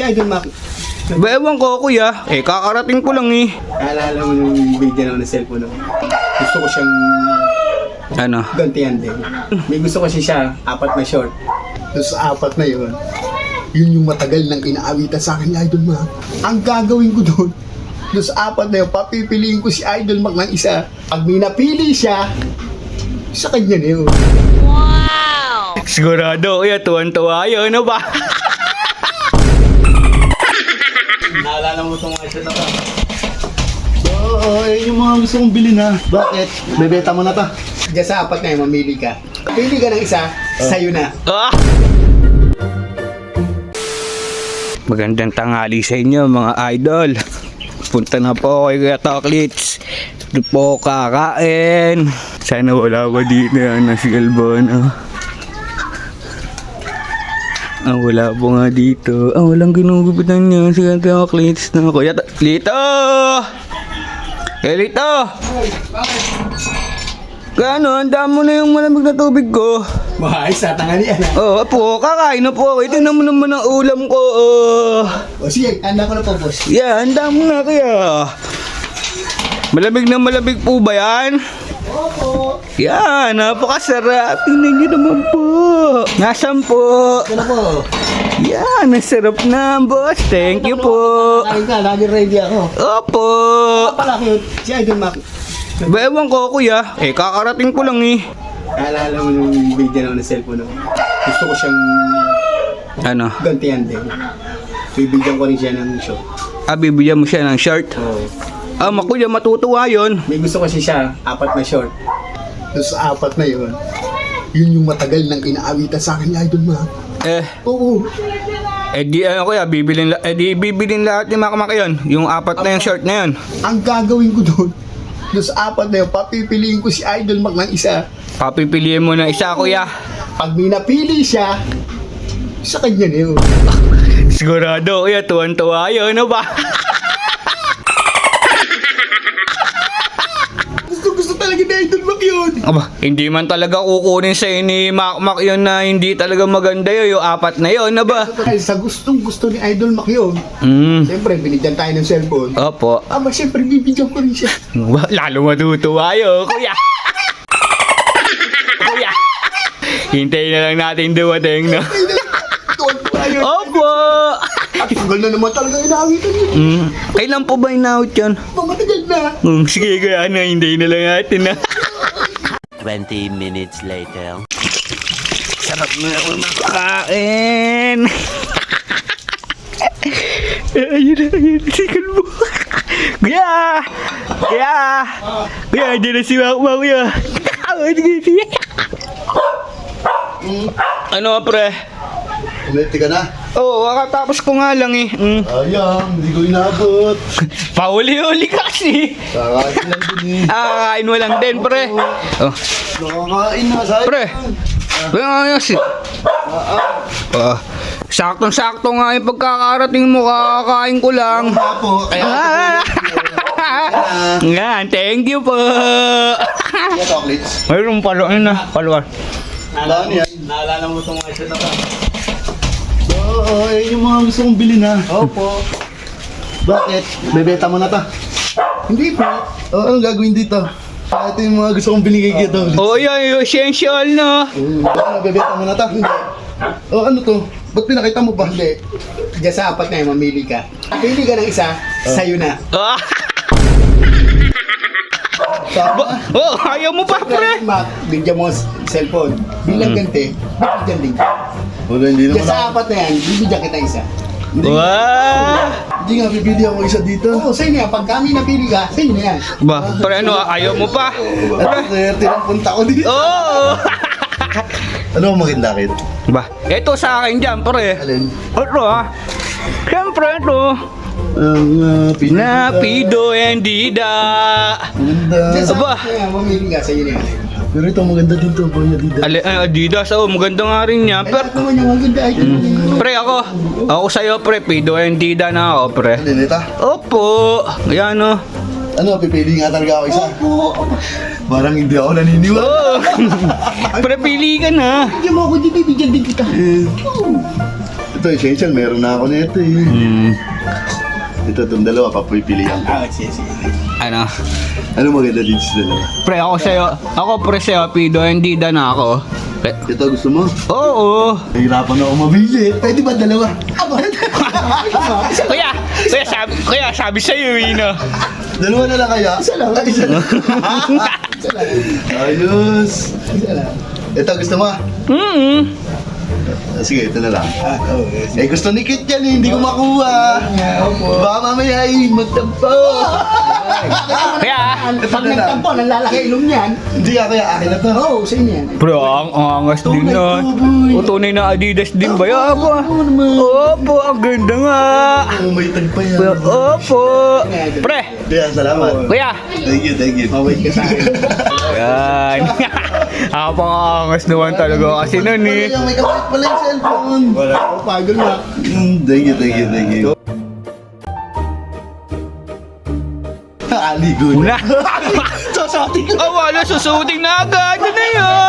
Si Idol Mac. Ba, ewan ko kuya. Kakarating ko lang eh. Naalala mo yung video na ng cellphone mo. Gusto ko siyang Ano? gantihan din. May gusto kasi siya, 4 na short. Tapos sa 4 na yun, yun yung matagal nang inaawitan sa akin ni Idol Mac. Ang gagawin ko doon, doon sa 4 na yun, papipiliin ko si Idol Mac ng isa. Pag may napili siya, sa kanya na yun. Sigurado kuya, tuwan-tuwa yun. Ano ba? Naalala mo itong mga shot na to? Oo, yung mga gusto kong bilhin ha. Bakit? Bebeta mo na to. Diyan sa 4 na yun, mamili ka. Pili ka ng isa, sa'yo na. Ah! Magandang tanghali sa inyo mga idol. Punta na po kay Kuya Toklits. Ito po kakain. Sana wala ba dito yan na si Albona. Wala po nga dito. Walang ginugupitan niya si Kuya Toklits na Kuya Lito! Lito! Kano, handa mo na yung malamig na tubig ko. Maayos sa tanghalian ha. Oo po, kakain na po ako. Tingnan mo naman ang ulam ko. O sige, handa ko na po boss. Yeah, handa mo na kaya. Malamig na malamig po ba yan? Opo. Yan, napakasarap. Tingnan nyo naman po. Nasaan po? Ito na po. Yan, nasarap na, boss. Thank you po. Kain ka, lagi ready ako. Opo. Pala cute, si Idol Mac. Ba, ewan ko kuya. Kakarating ko lang eh. Naalala mo yung video na ng cellphone mo. Gusto ko siyang Ano? gantihan din. Bibigyan ko rin siya ng show. Bibigyan mo siya ng short. Oo. Kuya, matutuwa yun. May gusto kasi siya, 4 na short. Tapos sa 4 na yun, yun yung matagal nang inaawitan sa akin ni Idol Mac. Oo. Di ano kuya, bibilin lahat ni Makmak yun. Yung 4 na yung short na yun. Ang gagawin ko doon sa 4 na yun, papipiliin ko si Idol Mac ng isa. Papipiliin mo na isa kuya. Pag may napili siya, sa kanya na yun. Sigurado kuya, tuwan-tuwa yun. Ano ba? Gusto talaga ni Idol Mac yun. Hindi man talaga kukunin sa ni Makmak yun na hindi talaga maganda yun. Yung 4 na yun, ano ba? Dahil sa gustong gusto ni Idol Mac yun, siyempre binigyan tayo ng cellphone. Opo. Siyempre bibigyan ko rin siya. Lalo matutuwa yun, kuya. Kuya. Hintayin na lang natin dumating, no? Opo. At tagal na naman talaga inaawitan yun. Kailan po ba inawit yun? Matagal na. Sige kuya, hintayin na lang natin, na. 20 minutes later. Sarap na ako makakain. Ayun, sikal mo. Kuya! Kuya, andyan na si Makmak, kuya. Ano, pre? Umiti ka na? Oo, kakatapos ko nga lang eh. Ayang, hindi ko inabot. Pauli-uli kasi. Kakain lang din eh. Kain mo lang din, pre. Oh, Nakakain na, sayang. pre. Kaya nga yun si... Saktong-sakto nga yung pagkakarating mo, kakakain ko lang. Po, kaya Yan, thank you po. kaya chocolates. Mayroon palo, ano na, paluan. Naalala mo itong mga shot na to? Oo, yung mga gusto kong bilhin ha. Opo. Bakit? Bebeta mo na to? Hindi po. Anong gagawin dito? Ito yung mga gusto kong bilhin kay Kuya Toklits. Oh, yan, yung essential, no? Bebeta mo na to? Hindi. Ano to? Ba't pinakita mo ba? Hindi. Diyan sa 4 na yun, mamili ka. Pili ka ng isa, sa'yo na. Ayaw mo pa, pre. Bigyan mo cellphone. Bilang ganti, bigyan din. Wala, hindi Diyan naman sa 4 na yan, bibigyan kita isa. Wow! Hindi nga, bibili ako isa dito. Oo, sa'yo na yan. Pag kami napili ka, sa'yo na yan. Ba, pre, ano, ayaw mo pa? At swerte ng punta ko dito. Oo! Ano ang maganda kit? Ba, ito sa akin dyan, pre. Alin? Ito, siyempre, ito. Ang Napido and Dida. Maganda. Diyan sa Aba. 4 na yan, mamili ka, sa'yo na yan. Pero ito maganda dito, Boy Adidas. Adidas, maganda nga rin niya. Kaya Pero, naman yung maganda ay pre, ako sa'yo, pre, Pido and Dida na ako, pre. Alin ito? Opo, yan, no. Ano, pipili nga talaga ako isa. Parang hindi ako naniniwala. Oh. Pre, pili ka na. Bigyan mo ako dito, bigyan din kita. Ito, essential. Meron na ako nito eh. Ito, itong dalawa. Papipilihan ko. Sige. Ano? Ano maganda dito sa dalawa? Pre, ako sa'yo. Ako pre sa'yo, Pido. Hindi na ako. Ito, gusto mo? Oo. Nahirapan ako mabili. Pwede ba dalawa? Kuya, sabi sa'yo, Wino. Dalawa na lang kaya? Isa lang. Isa lang. Ayos. Ito, gusto mo? Sige, ito na lang. Eh, gusto ni Kit yan eh, hindi ko makuha. Baka mamaya ay magtampo. Kaya, Pag nagtampo, nalalaki ilong niyan. Hindi ka kaya akin na to. Oo, sa inyo yan. bro, ang angas din Tunay na. to, boy. O, tunay na Adidas din ba? Opo. Opo, ang ganda nga. Oh, may tag pa yan. Opo. Pre, Kaya, salamat. kuya. Thank you. Mawait ka sa akin. Yan. Ako pang angas naman talaga kasi nun eh. May kapit pala yung cellphone. Wala ako, pagod na. Thank you. Aligo Una. Sasating Oh, wala, susuting na agad. Yun na yun.